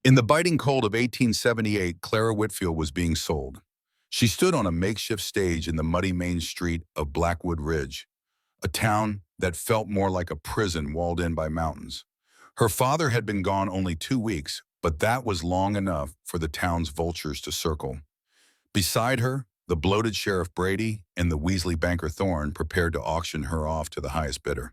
In the biting cold of 1878, Clara Whitfield was being sold. She stood on a makeshift stage in the muddy main street of Blackwood Ridge, a town that felt more like a prison walled in by mountains. Her father had been gone only 2 weeks, but that was long enough for the town's vultures to circle. Beside her, the bloated Sheriff Brady and the Weasley banker Thorne prepared to auction her off to the highest bidder.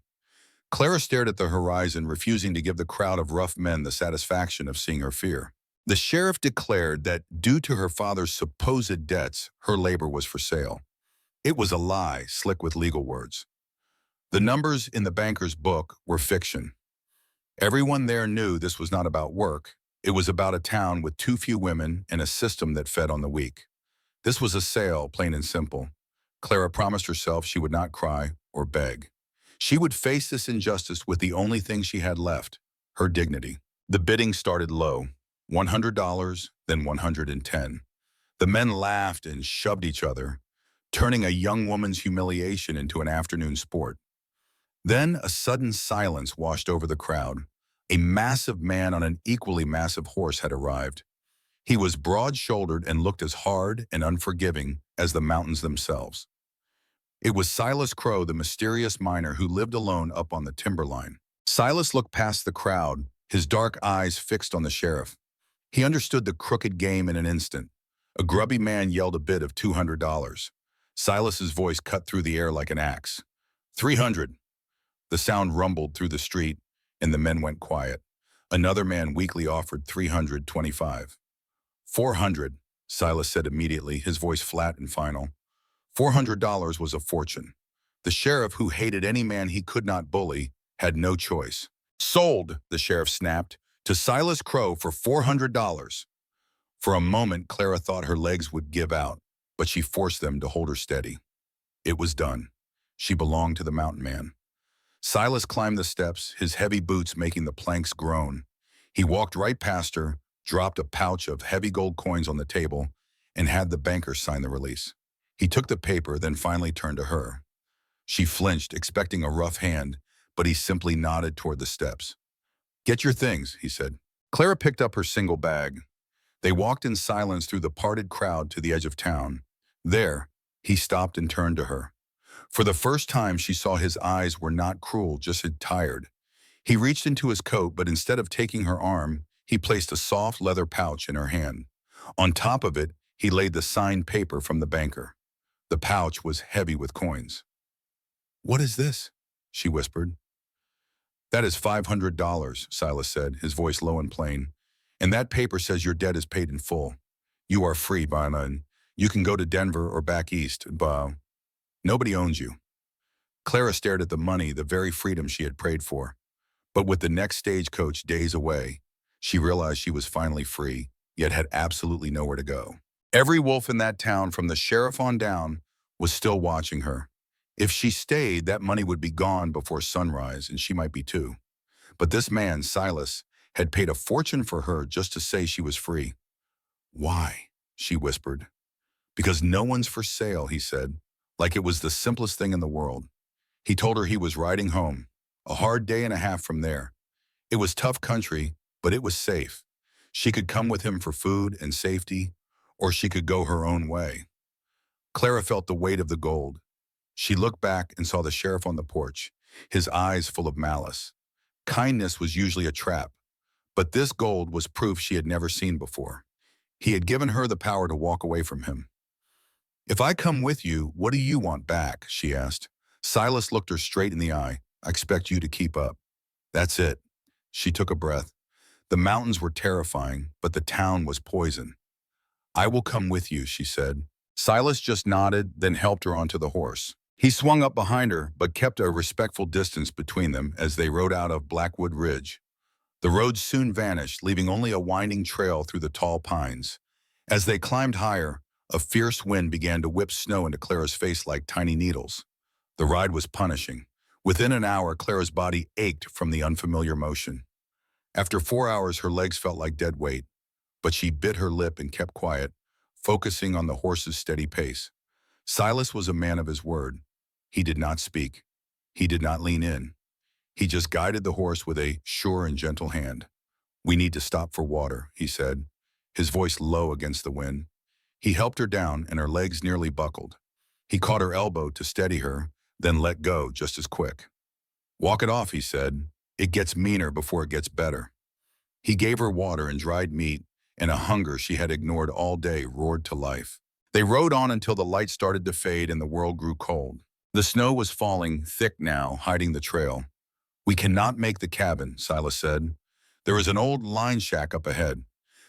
Clara stared at the horizon, refusing to give the crowd of rough men the satisfaction of seeing her fear. The sheriff declared that due to her father's supposed debts, her labor was for sale. It was a lie, slick with legal words. The numbers in the banker's book were fiction. Everyone there knew this was not about work. It was about a town with too few women and a system that fed on the weak. This was a sale, plain and simple. Clara promised herself she would not cry or beg. She would face this injustice with the only thing she had left, her dignity. The bidding started low, $100, then $110. The men laughed and shoved each other, turning a young woman's humiliation into an afternoon sport. Then a sudden silence washed over the crowd. A massive man on an equally massive horse had arrived. He was broad-shouldered and looked as hard and unforgiving as the mountains themselves. It was Silas Crow, the mysterious miner who lived alone up on the timberline. Silas looked past the crowd, his dark eyes fixed on the sheriff. He understood the crooked game in an instant. A grubby man yelled a bid of $200. Silas's voice cut through the air like an axe. 300. The sound rumbled through the street, and the men went quiet. Another man weakly offered 325. 400, Silas said immediately, his voice flat and final. $400 was a fortune. The sheriff, who hated any man he could not bully, had no choice. Sold, the sheriff snapped, to Silas Crow for $400. For a moment, Clara thought her legs would give out, but she forced them to hold her steady. It was done. She belonged to the mountain man. Silas climbed the steps, his heavy boots making the planks groan. He walked right past her, dropped a pouch of heavy gold coins on the table, and had the banker sign the release. He took the paper, then finally turned to her. She flinched, expecting a rough hand, but he simply nodded toward the steps. "Get your things," he said. Clara picked up her single bag. They walked in silence through the parted crowd to the edge of town. There, he stopped and turned to her. For the first time, she saw his eyes were not cruel, just tired. He reached into his coat, but instead of taking her arm, he placed a soft leather pouch in her hand. On top of it, he laid the signed paper from the banker. The pouch was heavy with coins. "What is this?" she whispered. "That is $500, Silas said, his voice low and plain. "And that paper says your debt is paid in full. You are free, Bana. You can go to Denver or back east, but nobody owns you." Clara stared at the money, the very freedom she had prayed for. But with the next stagecoach days away, she realized she was finally free, yet had absolutely nowhere to go. Every wolf in that town, from the sheriff on down, was still watching her. If she stayed, that money would be gone before sunrise, and she might be too. But this man, Silas, had paid a fortune for her just to say she was free. "Why?" she whispered. "Because no one's for sale," he said, like it was the simplest thing in the world. He told her he was riding home, a hard day and a half from there. It was tough country, but it was safe. She could come with him for food and safety, or she could go her own way. Clara felt the weight of the gold. She looked back and saw the sheriff on the porch, his eyes full of malice. Kindness was usually a trap, but this gold was proof she had never seen before. He had given her the power to walk away from him. "If I come with you, what do you want back?" she asked. Silas looked her straight in the eye. "I expect you to keep up." "That's it." She took a breath. The mountains were terrifying, but the town was poison. "I will come with you," she said. Silas just nodded, then helped her onto the horse. He swung up behind her, but kept a respectful distance between them as they rode out of Blackwood Ridge. The road soon vanished, leaving only a winding trail through the tall pines. As they climbed higher, a fierce wind began to whip snow into Clara's face like tiny needles. The ride was punishing. Within an hour, Clara's body ached from the unfamiliar motion. After 4 hours, her legs felt like dead weight, but she bit her lip and kept quiet, focusing on the horse's steady pace. Silas was a man of his word. He did not speak. He did not lean in. He just guided the horse with a sure and gentle hand. "We need to stop for water," he said, his voice low against the wind. He helped her down and her legs nearly buckled. He caught her elbow to steady her, then let go just as quick. "Walk it off," he said. "It gets meaner before it gets better." He gave her water and dried meat, and a hunger she had ignored all day roared to life. They rode on until the light started to fade and the world grew cold. The snow was falling, thick now, hiding the trail. "We cannot make the cabin," Silas said. "There is an old line shack up ahead."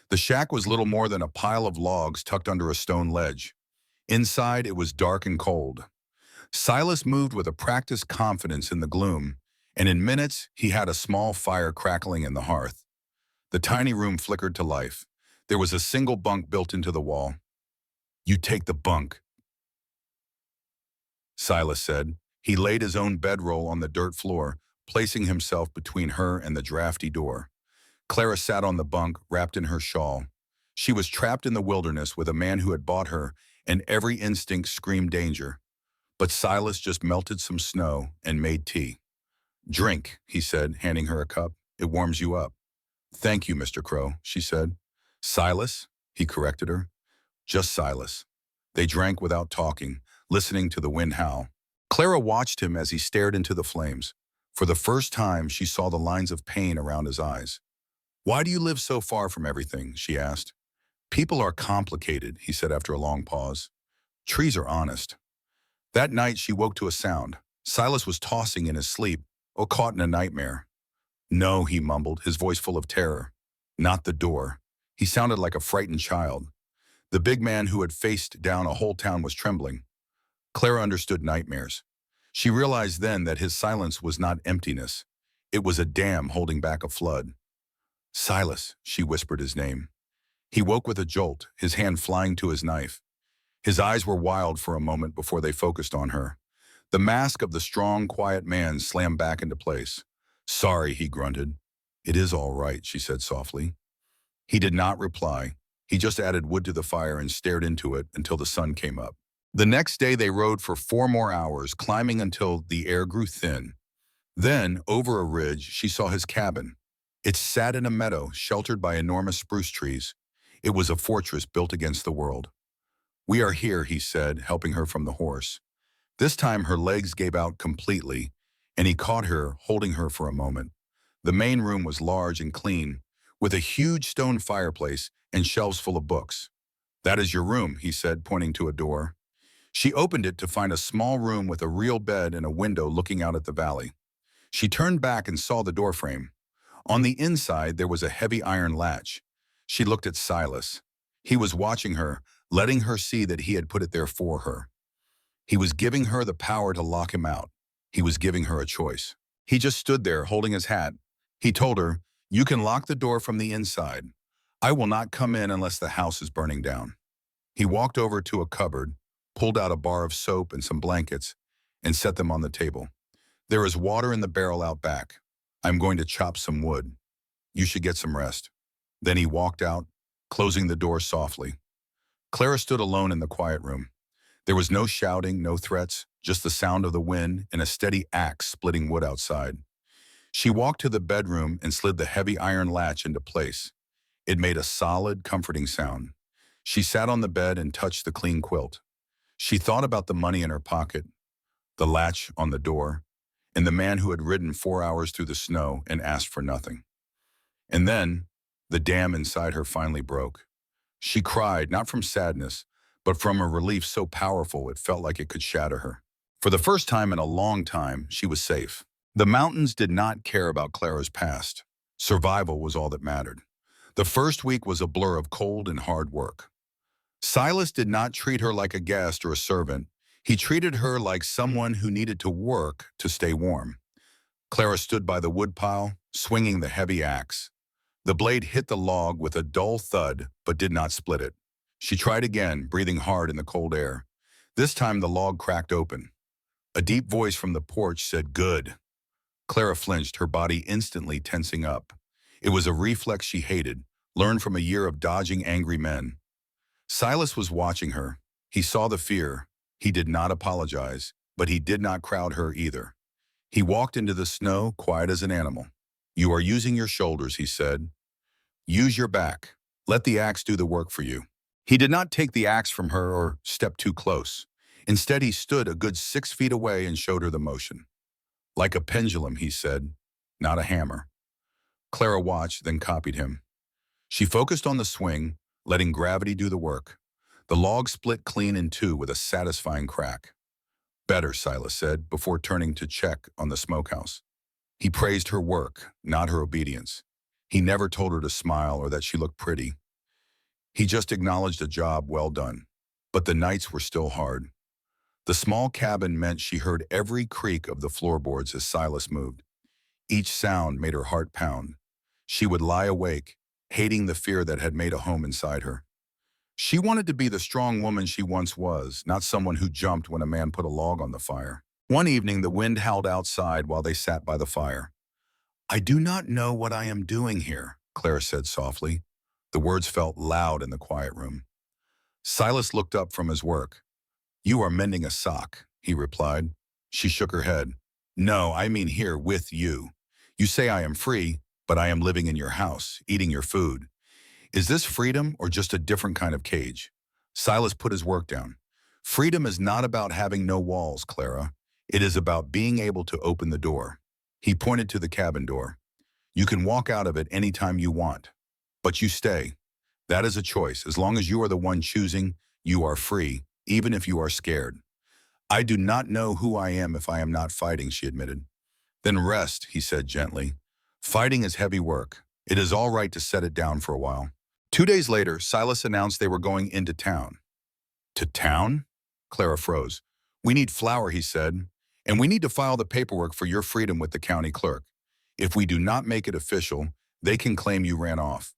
The shack was little more than a pile of logs tucked under a stone ledge. Inside, it was dark and cold. Silas moved with a practiced confidence in the gloom, and in minutes, he had a small fire crackling in the hearth. The tiny room flickered to life. There was a single bunk built into the wall. "You take the bunk," Silas said. He laid his own bedroll on the dirt floor, placing himself between her and the drafty door. Clara sat on the bunk, wrapped in her shawl. She was trapped in the wilderness with a man who had bought her, and every instinct screamed danger. But Silas just melted some snow and made tea. "Drink," he said, handing her a cup. "It warms you up." "Thank you, Mr. Crow," she said. "Silas," he corrected her. "Just Silas." They drank without talking, listening to the wind howl. Clara watched him as he stared into the flames. For the first time, she saw the lines of pain around his eyes. "Why do you live so far from everything?" she asked. "People are complicated," he said after a long pause. "Trees are honest." That night, she woke to a sound. Silas was tossing in his sleep, or caught in a nightmare. "No," he mumbled, his voice full of terror. "Not the door." He sounded like a frightened child. The big man who had faced down a whole town was trembling. Clara understood nightmares. She realized then that his silence was not emptiness. It was a dam holding back a flood. "Silas," she whispered his name. He woke with a jolt, his hand flying to his knife. His eyes were wild for a moment before they focused on her. The mask of the strong, quiet man slammed back into place. "Sorry," he grunted. "It is all right," she said softly. He did not reply. He just added wood to the fire and stared into it until the sun came up. The next day they rode for 4 more hours, climbing until the air grew thin. Then, over a ridge, she saw his cabin. It sat in a meadow, sheltered by enormous spruce trees. It was a fortress built against the world. "We are here," he said, helping her from the horse. This time her legs gave out completely, and he caught her, holding her for a moment. The main room was large and clean, with a huge stone fireplace and shelves full of books. "That is your room," he said, pointing to a door. She opened it to find a small room with a real bed and a window looking out at the valley. She turned back and saw the doorframe. On the inside, there was a heavy iron latch. She looked at Silas. He was watching her, letting her see that he had put it there for her. He was giving her the power to lock him out. He was giving her a choice. He just stood there, holding his hat. He told her, "You can lock the door from the inside. I will not come in unless the house is burning down." He walked over to a cupboard, pulled out a bar of soap and some blankets, and set them on the table. "There is water in the barrel out back. I'm going to chop some wood. You should get some rest." Then he walked out, closing the door softly. Clara stood alone in the quiet room. There was no shouting, no threats, just the sound of the wind and a steady axe splitting wood outside. She walked to the bedroom and slid the heavy iron latch into place. It made a solid, comforting sound. She sat on the bed and touched the clean quilt. She thought about the money in her pocket, the latch on the door, and the man who had ridden 4 hours through the snow and asked for nothing. And then, the dam inside her finally broke. She cried, not from sadness, but from a relief so powerful it felt like it could shatter her. For the first time in a long time, she was safe. The mountains did not care about Clara's past. Survival was all that mattered. The first week was a blur of cold and hard work. Silas did not treat her like a guest or a servant. He treated her like someone who needed to work to stay warm. Clara stood by the woodpile, swinging the heavy axe. The blade hit the log with a dull thud, but did not split it. She tried again, breathing hard in the cold air. This time the log cracked open. A deep voice from the porch said, "Good." Clara flinched, her body instantly tensing up. It was a reflex she hated, learned from a year of dodging angry men. Silas was watching her. He saw the fear. He did not apologize, but he did not crowd her either. He walked into the snow, quiet as an animal. "You are using your shoulders," he said. Use your back. Let the axe do the work for you. He did not take the axe from her or step too close. Instead, he stood a good 6 feet away and showed her the motion. Like a pendulum, he said, not a hammer. Clara watched, then copied him. She focused on the swing, letting gravity do the work. The log split clean in two with a satisfying crack. Better, Silas said, before turning to check on the smokehouse. He praised her work, not her obedience. He never told her to smile or that she looked pretty. He just acknowledged a job well done. But the nights were still hard. The small cabin meant she heard every creak of the floorboards as Silas moved. Each sound made her heart pound. She would lie awake, hating the fear that had made a home inside her. She wanted to be the strong woman she once was, not someone who jumped when a man put a log on the fire. One evening, the wind howled outside while they sat by the fire. "I do not know what I am doing here," Clara said softly. The words felt loud in the quiet room. Silas looked up from his work. "You are mending a sock," he replied. She shook her head. "No, I mean here with you. You say I am free, but I am living in your house, eating your food. Is this freedom or just a different kind of cage?" Silas put his work down. "Freedom is not about having no walls, Clara. It is about being able to open the door." He pointed to the cabin door. "You can walk out of it any time you want, but you stay. That is a choice. As long as you are the one choosing, you are free, even if you are scared." "I do not know who I am if I am not fighting," she admitted. "Then rest," he said gently. "Fighting is heavy work. It is all right to set it down for a while." 2 days later, Silas announced they were going into town. "To town?" Clara froze. "We need flour," he said, "and we need to file the paperwork for your freedom with the county clerk. If we do not make it official, they can claim you ran off.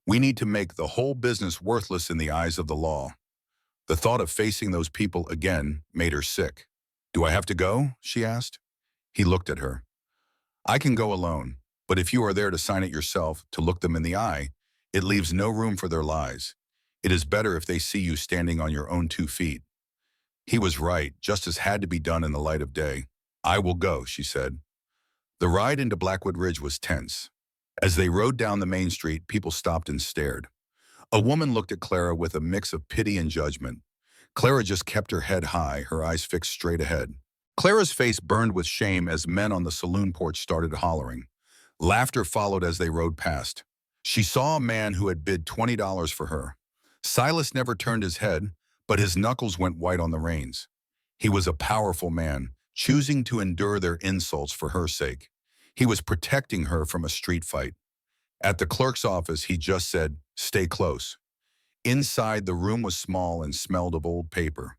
We need to make the whole business worthless in the eyes of the law." The thought of facing those people again made her sick. "Do I have to go?" she asked. He looked at her. "I can go alone, but if you are there to sign it yourself, to look them in the eye, it leaves no room for their lies. It is better if they see you standing on your own 2 feet." He was right. Justice had to be done in the light of day. "I will go," she said. The ride into Blackwood Ridge was tense. As they rode down the main street, people stopped and stared. A woman looked at Clara with a mix of pity and judgment. Clara just kept her head high, her eyes fixed straight ahead. Clara's face burned with shame as men on the saloon porch started hollering. Laughter followed as they rode past. She saw a man who had bid $20 for her. Silas never turned his head, but his knuckles went white on the reins. He was a powerful man, choosing to endure their insults for her sake. He was protecting her from a street fight. At the clerk's office, he just said, "Stay close." Inside, the room was small and smelled of old paper.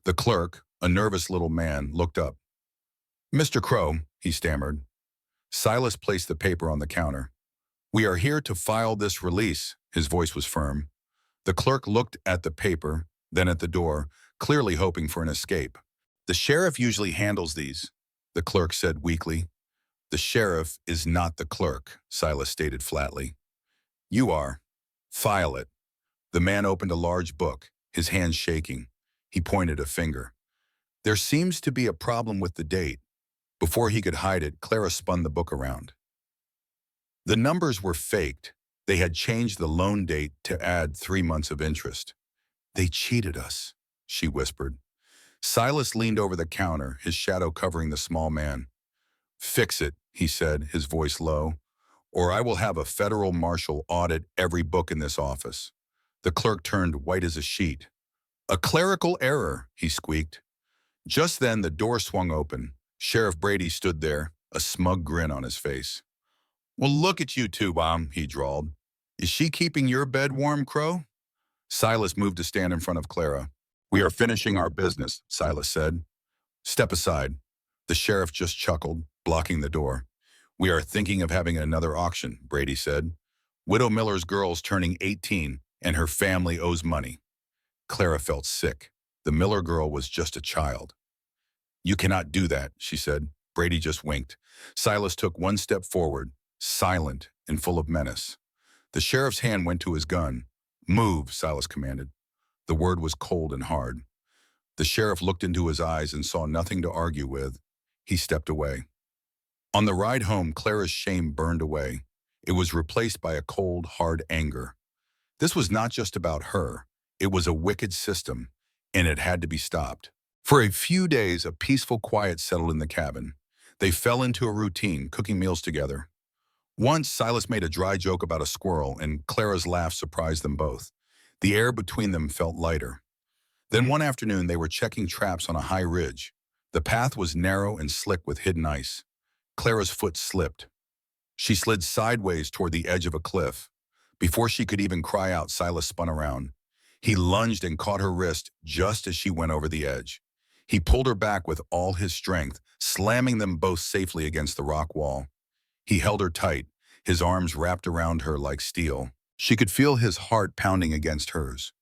The clerk, a nervous little man, looked up. "Mr. Crow," he stammered. Silas placed the paper on the counter. "We are here to file this release." His voice was firm. The clerk looked at the paper, then at the door, clearly hoping for an escape. "The sheriff usually handles these," the clerk said weakly. "The sheriff is not the clerk," Silas stated flatly. "You are. File it." The man opened a large book, his hands shaking. He pointed a finger. "There seems to be a problem with the date." Before he could hide it, Clara spun the book around. The numbers were faked. They had changed the loan date to add 3 months of interest. "They cheated us," she whispered. Silas leaned over the counter, his shadow covering the small man. "Fix it," he said, his voice low, "or I will have a federal marshal audit every book in this office." The clerk turned white as a sheet. "A clerical error," he squeaked. Just then the door swung open. Sheriff Brady stood there, a smug grin on his face. "Well, look at you two, he drawled. "Is she keeping your bed warm, Crow?" Silas moved to stand in front of Clara. "We are finishing our business," Silas said. "Step aside." The sheriff just chuckled, blocking the door. "We are thinking of having another auction," Brady said. "Widow Miller's girl's turning 18, and her family owes money." Clara felt sick. The Miller girl was just a child. "You cannot do that," she said. Brady just winked. Silas took one step forward, silent and full of menace. The sheriff's hand went to his gun. "Move," Silas commanded. The word was cold and hard. The sheriff looked into his eyes and saw nothing to argue with. He stepped away. On the ride home, Clara's shame burned away. It was replaced by a cold, hard anger. This was not just about her. It was a wicked system, and it had to be stopped. For a few days, a peaceful quiet settled in the cabin. They fell into a routine, cooking meals together. Once, Silas made a dry joke about a squirrel, and Clara's laugh surprised them both. The air between them felt lighter. Then one afternoon, they were checking traps on a high ridge. The path was narrow and slick with hidden ice. Clara's foot slipped. She slid sideways toward the edge of a cliff. Before she could even cry out, Silas spun around. He lunged and caught her wrist just as she went over the edge. He pulled her back with all his strength, slamming them both safely against the rock wall. He held her tight, his arms wrapped around her like steel. She could feel his heart pounding against hers.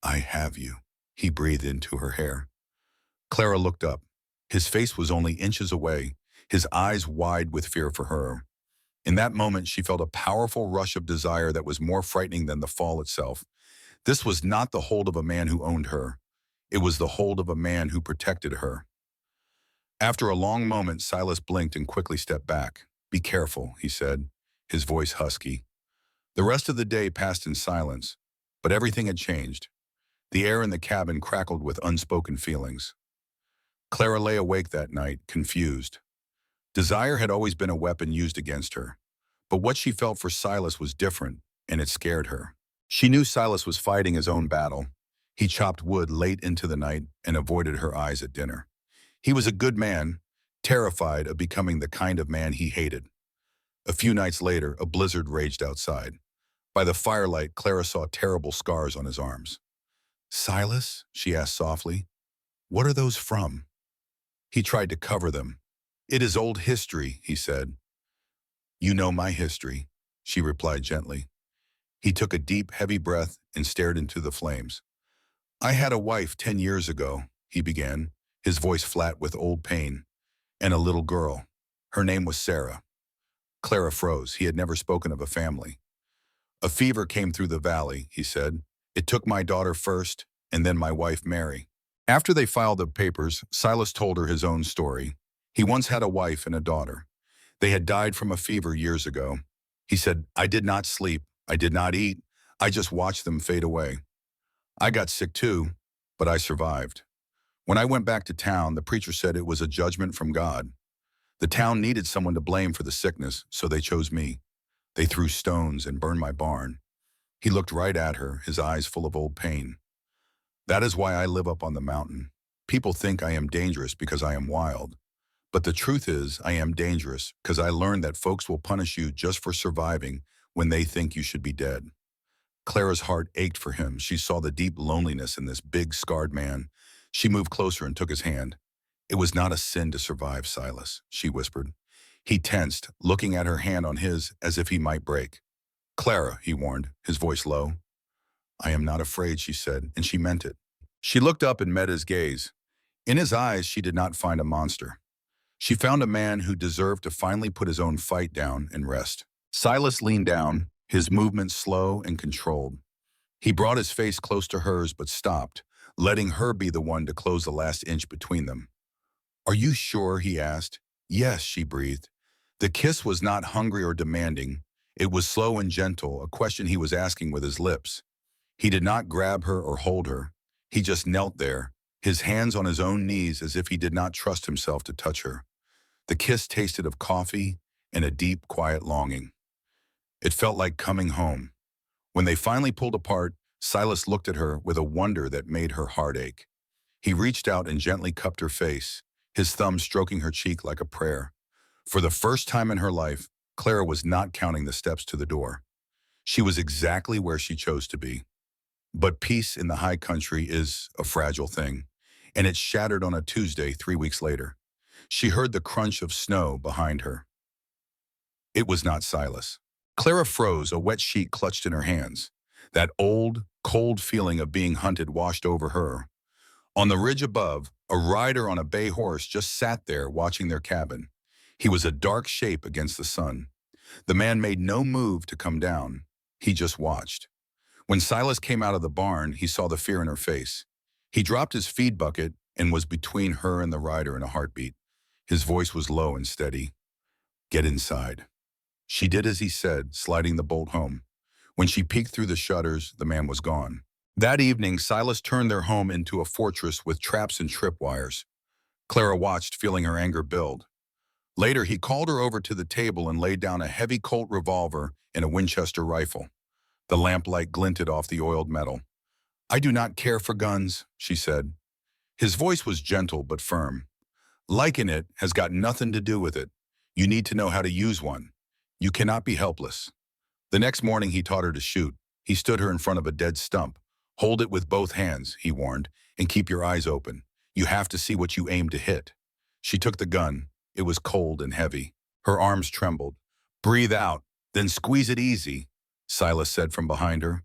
"I have you," he breathed into her hair. Clara looked up. His face was only inches away, his eyes wide with fear for her. In that moment, she felt a powerful rush of desire that was more frightening than the fall itself. This was not the hold of a man who owned her. It was the hold of a man who protected her. After a long moment, Silas blinked and quickly stepped back. "Be careful," he said, his voice husky. The rest of the day passed in silence, but everything had changed. The air in the cabin crackled with unspoken feelings. Clara lay awake that night, confused. Desire had always been a weapon used against her, but what she felt for Silas was different, and it scared her. She knew Silas was fighting his own battle. He chopped wood late into the night and avoided her eyes at dinner. He was a good man, terrified of becoming the kind of man he hated. A few nights later, a blizzard raged outside. By the firelight, Clara saw terrible scars on his arms. "Silas?" she asked softly. "What are those from?" He tried to cover them. "It is old history," he said. "You know my history," she replied gently. He took a deep, heavy breath and stared into the flames. "I had a wife 10 years ago," he began, his voice flat with old pain, "and a little girl. Her name was Sarah." Clara froze. He had never spoken of a family. "A fever came through the valley," he said. "It took my daughter first, and then my wife, Mary." After they filed the papers, Silas told her his own story. He once had a wife and a daughter. They had died from a fever years ago. He said, "I did not sleep. I did not eat. I just watched them fade away. I got sick too, but I survived. When I went back to town, the preacher said it was a judgment from God. The town needed someone to blame for the sickness, so they chose me. They threw stones and burned my barn." He looked right at her, his eyes full of old pain. "That is why I live up on the mountain. People think I am dangerous because I am wild. But the truth is, I am dangerous because I learned that folks will punish you just for surviving when they think you should be dead." Clara's heart ached for him. She saw the deep loneliness in this big, scarred man. She moved closer and took his hand. "It was not a sin to survive, Silas," she whispered. He tensed, looking at her hand on his as if he might break. "Clara," he warned, his voice low. "I am not afraid," she said, and she meant it. She looked up and met his gaze. In his eyes, she did not find a monster. She found a man who deserved to finally put his own fight down and rest. Silas leaned down, his movements slow and controlled. He brought his face close to hers but stopped, letting her be the one to close the last inch between them. "Are you sure?" he asked. "Yes," she breathed. The kiss was not hungry or demanding. It was slow and gentle, a question he was asking with his lips. He did not grab her or hold her. He just knelt there, his hands on his own knees as if he did not trust himself to touch her. The kiss tasted of coffee and a deep, quiet longing. It felt like coming home. When they finally pulled apart, Silas looked at her with a wonder that made her heart ache. He reached out and gently cupped her face, his thumb stroking her cheek like a prayer. For the first time in her life, Clara was not counting the steps to the door. She was exactly where she chose to be. But peace in the high country is a fragile thing, and it shattered on a Tuesday 3 weeks later. She heard the crunch of snow behind her. It was not Silas. Clara froze, a wet sheet clutched in her hands. That old, cold feeling of being hunted washed over her. On the ridge above, a rider on a bay horse just sat there watching their cabin. He was a dark shape against the sun. The man made no move to come down. He just watched. When Silas came out of the barn, he saw the fear in her face. He dropped his feed bucket and was between her and the rider in a heartbeat. His voice was low and steady. "Get inside." She did as he said, sliding the bolt home. When she peeked through the shutters, the man was gone. That evening, Silas turned their home into a fortress with traps and tripwires. Clara watched, feeling her anger build. Later, he called her over to the table and laid down a heavy Colt revolver and a Winchester rifle. The lamplight glinted off the oiled metal. "I do not care for guns," she said. His voice was gentle but firm. "Liking it has got nothing to do with it. You need to know how to use one. You cannot be helpless." The next morning, he taught her to shoot. He stood her in front of a dead stump. "Hold it with both hands," he warned, "and keep your eyes open. You have to see what you aim to hit." She took the gun. It was cold and heavy. Her arms trembled. "Breathe out, then squeeze it easy," Silas said from behind her.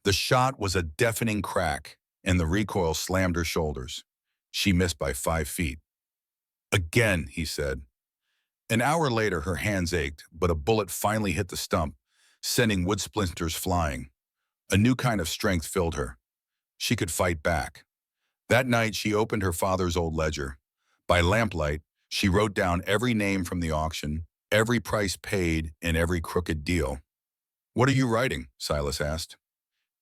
The shot was a deafening crack, and the recoil slammed her shoulders. She missed by 5 feet. "Again," he said. An hour later, her hands ached, but a bullet finally hit the stump, sending wood splinters flying. A new kind of strength filled her. She could fight back. That night, she opened her father's old ledger. By lamplight, she wrote down every name from the auction, every price paid, and every crooked deal. "What are you writing?" Silas asked.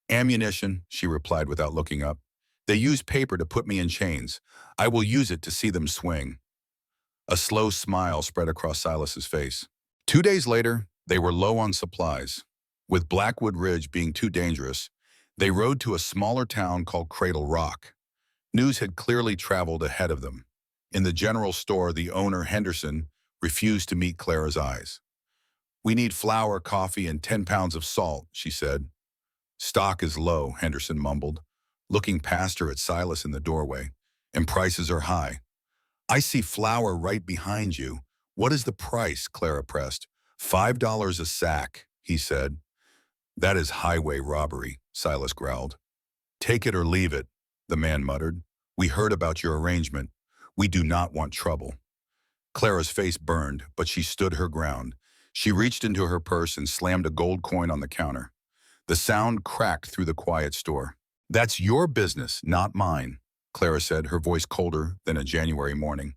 "Ammunition," she replied without looking up. "They use paper to put me in chains. I will use it to see them swing." A slow smile spread across Silas's face. 2 days later, they were low on supplies. With Blackwood Ridge being too dangerous, they rode to a smaller town called Cradle Rock. News had clearly traveled ahead of them. In the general store, the owner, Henderson, refused to meet Clara's eyes. "We need flour, coffee, and 10 pounds of salt," she said. "Stock is low," Henderson mumbled, looking past her at Silas in the doorway, "and prices are high." "I see flour right behind you. What is the price?" Clara pressed. $5 a sack, he said. "That is highway robbery," Silas growled. "Take it or leave it," the man muttered. "We heard about your arrangement. We do not want trouble." Clara's face burned, but she stood her ground. She reached into her purse and slammed a gold coin on the counter. The sound cracked through the quiet store. "That's your business, not mine," Clara said, her voice colder than a January morning.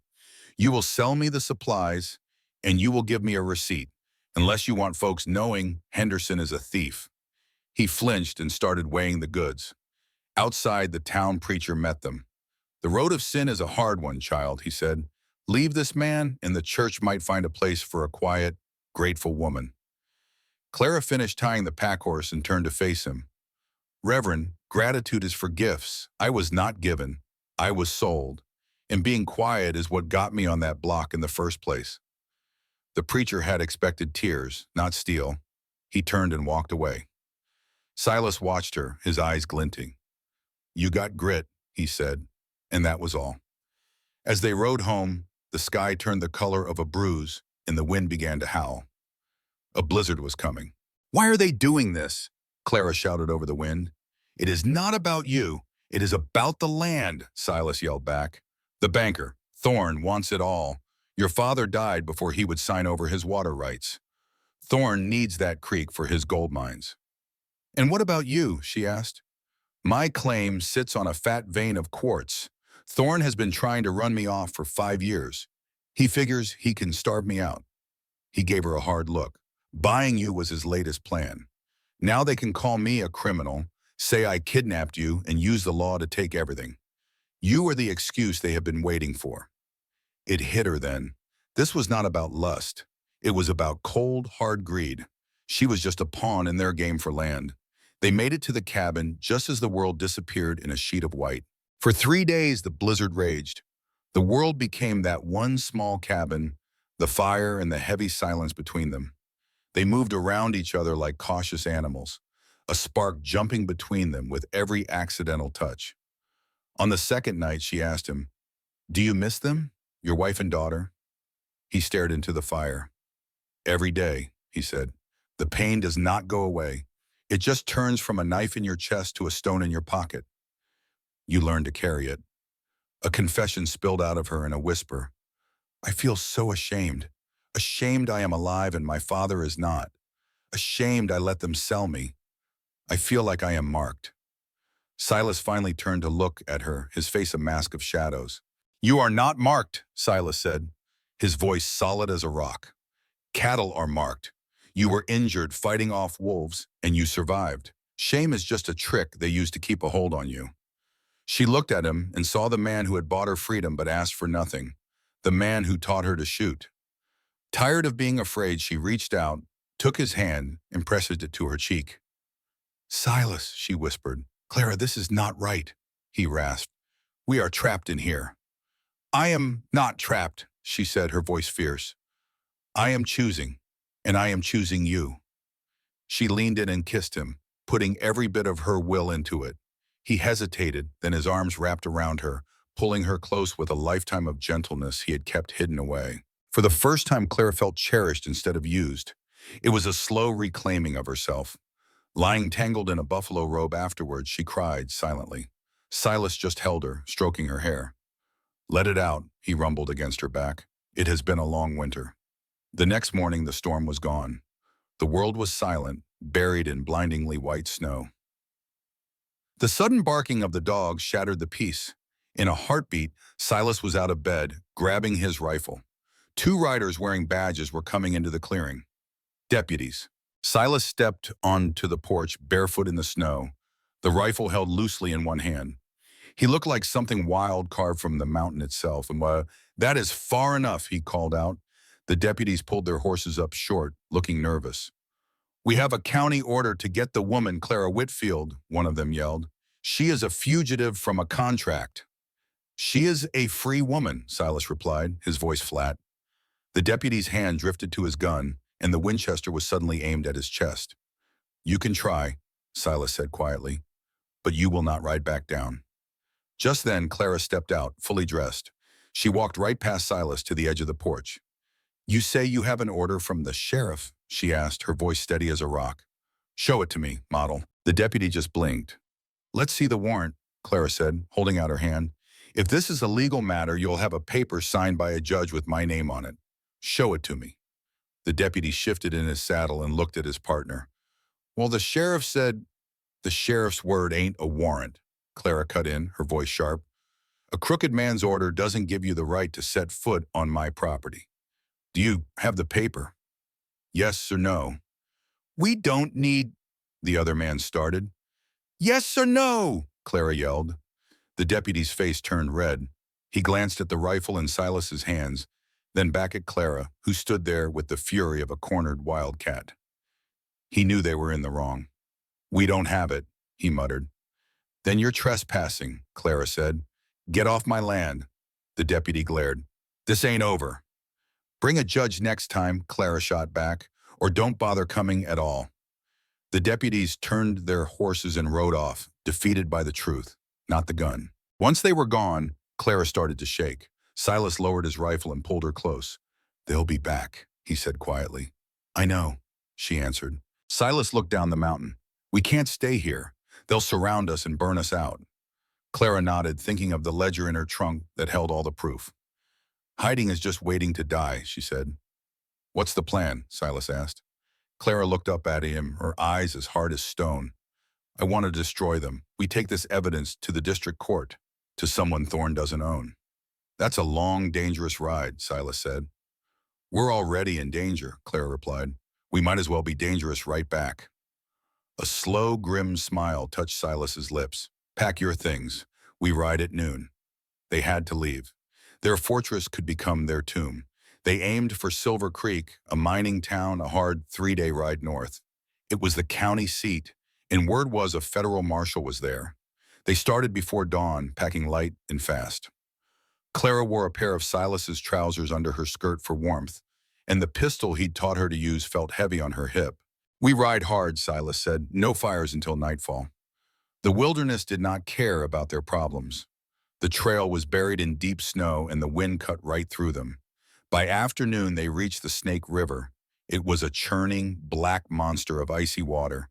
"You will sell me the supplies, and you will give me a receipt, unless you want folks knowing Henderson is a thief." He flinched and started weighing the goods. Outside, the town preacher met them. "The road of sin is a hard one, child," he said. "Leave this man, and the church might find a place for a quiet, grateful woman." Clara finished tying the pack horse and turned to face him. "Reverend, gratitude is for gifts. I was not given. I was sold. And being quiet is what got me on that block in the first place." The preacher had expected tears, not steel. He turned and walked away. Silas watched her, his eyes glinting. "You got grit," he said, and that was all. As they rode home, the sky turned the color of a bruise, and the wind began to howl. A blizzard was coming. "Why are they doing this?" Clara shouted over the wind. "It is not about you. It is about the land," Silas yelled back. "The banker, Thorne, wants it all. Your father died before he would sign over his water rights. Thorne needs that creek for his gold mines." "And what about you?" she asked. "My claim sits on a fat vein of quartz. Thorne has been trying to run me off for 5 years. He figures he can starve me out." He gave her a hard look. "Buying you was his latest plan. Now they can call me a criminal, say I kidnapped you, and use the law to take everything. You are the excuse they have been waiting for." It hit her then. This was not about lust. It was about cold, hard greed. She was just a pawn in their game for land. They made it to the cabin just as the world disappeared in a sheet of white. For 3 days, the blizzard raged. The world became that one small cabin, the fire and the heavy silence between them. They moved around each other like cautious animals, a spark jumping between them with every accidental touch. On the second night, she asked him, "Do you miss them, your wife and daughter?" He stared into the fire. "Every day," he said. "The pain does not go away. It just turns from a knife in your chest to a stone in your pocket. You learn to carry it." A confession spilled out of her in a whisper. "I feel so ashamed. Ashamed I am alive and my father is not. Ashamed I let them sell me. I feel like I am marked." Silas finally turned to look at her, his face a mask of shadows. "You are not marked," Silas said, his voice solid as a rock. "Cattle are marked. You were injured fighting off wolves, and you survived. Shame is just a trick they use to keep a hold on you." She looked at him and saw the man who had bought her freedom but asked for nothing, the man who taught her to shoot. Tired of being afraid, she reached out, took his hand, and pressed it to her cheek. "Silas," she whispered. "Clara, this is not right," he rasped. "We are trapped in here." "I am not trapped," she said, her voice fierce. "I am choosing, and I am choosing you." She leaned in and kissed him, putting every bit of her will into it. He hesitated, then his arms wrapped around her, pulling her close with a lifetime of gentleness he had kept hidden away. For the first time, Clara felt cherished instead of used. It was a slow reclaiming of herself. Lying tangled in a buffalo robe afterwards, she cried silently. Silas just held her, stroking her hair. "Let it out," he rumbled against her back. "It has been a long winter." The next morning, the storm was gone. The world was silent, buried in blindingly white snow. The sudden barking of the dog shattered the peace. In a heartbeat, Silas was out of bed, grabbing his rifle. Two riders wearing badges were coming into the clearing. Deputies. Silas stepped onto the porch, barefoot in the snow, the rifle held loosely in one hand. He looked like something wild carved from the mountain itself. "And that is far enough," he called out. The deputies pulled their horses up short, looking nervous. "We have a county order to get the woman, Clara Whitfield," one of them yelled. "She is a fugitive from a contract." "She is a free woman," Silas replied, his voice flat. The deputy's hand drifted to his gun, and the Winchester was suddenly aimed at his chest. "You can try," Silas said quietly, "but you will not ride back down." Just then, Clara stepped out, fully dressed. She walked right past Silas to the edge of the porch. "You say you have an order from the sheriff?" she asked, her voice steady as a rock. "Show it to me, model." The deputy just blinked. "Let's see the warrant," Clara said, holding out her hand. "If this is a legal matter, you'll have a paper signed by a judge with my name on it. Show it to me." The deputy shifted in his saddle and looked at his partner. "Well, the sheriff said—" "The sheriff's word ain't a warrant," Clara cut in, her voice sharp. "A crooked man's order doesn't give you the right to set foot on my property. Do you have the paper? Yes or no?" "We don't need—" the other man started. "Yes or no?" Clara yelled. The deputy's face turned red. He glanced at the rifle in Silas's hands, then back at Clara, who stood there with the fury of a cornered wildcat. He knew they were in the wrong. "We don't have it," he muttered. "Then you're trespassing," Clara said. "Get off my land." The deputy glared. "This ain't over." "Bring a judge next time," Clara shot back, "or don't bother coming at all." The deputies turned their horses and rode off, defeated by the truth, not the gun. Once they were gone, Clara started to shake. Silas lowered his rifle and pulled her close. "They'll be back," he said quietly. "I know," she answered. Silas looked down the mountain. "We can't stay here. They'll surround us and burn us out." Clara nodded, thinking of the ledger in her trunk that held all the proof. "Hiding is just waiting to die," she said. "What's the plan?" Silas asked. Clara looked up at him, her eyes as hard as stone. "I want to destroy them. We take this evidence to the district court, to someone Thorne doesn't own." "That's a long, dangerous ride," Silas said. "We're already in danger," Clara replied. "We might as well be dangerous right back." A slow, grim smile touched Silas's lips. "Pack your things. We ride at noon." They had to leave. Their fortress could become their tomb. They aimed for Silver Creek, a mining town, a hard 3-day ride north. It was the county seat, and word was a federal marshal was there. They started before dawn, packing light and fast. Clara wore a pair of Silas's trousers under her skirt for warmth, and the pistol he'd taught her to use felt heavy on her hip. "We ride hard," Silas said. "No fires until nightfall." The wilderness did not care about their problems. The trail was buried in deep snow and the wind cut right through them. By afternoon, they reached the Snake River. It was a churning, black monster of icy water.